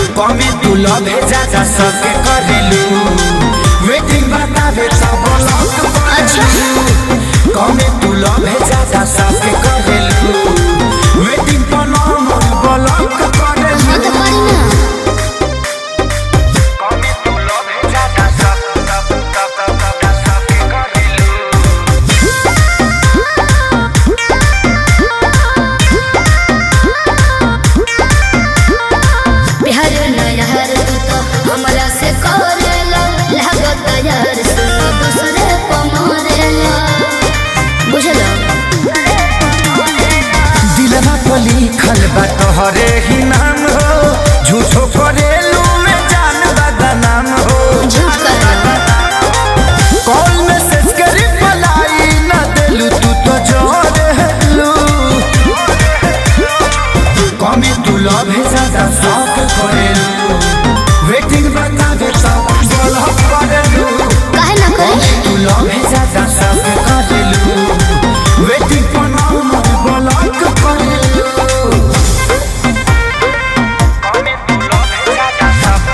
भेजा जा सके करेलू वेटिंग बतावे सब लोग अच्छा कमे तू लो भेजा जा सके करेलू वेटिंग पर नॉर्मल ब्लॉक करेलू कमे तू लो भेजा जा सके करेलू बिहार नया हर हमरा से करेला लागत यार सुनो दूसरे पमरेला बुझलो दिलवा पर लिखल बा तोहरे ही नाम हो झूठो करेलू में जान बदनाम हो झूठ करला कॉल मैसेज करी पलाई ना देलू तू तो जोरेलू कमी तू लो भेजा जा शौक करेलू वेटिंग बतावे सब ब्लॉक करेलू काहे ना करे तू लो भेजा जा शौक करेलू वेटिंग पर नॉर्मल ब्लॉक करेलू कमी तू लो भेजा जा शौक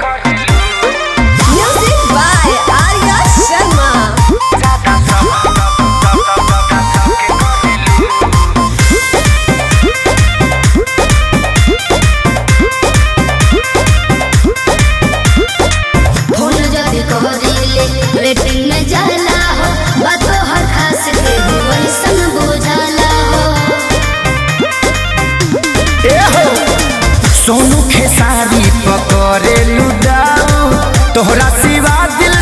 करेलू music by Arya Sharma phone जदी कहरीले वेटिंग में जाला हो बातो हर खास के वैसन बुझाला हो सोनू खेसारी पकड़े लुदाऊ तोहरा सिवा दिल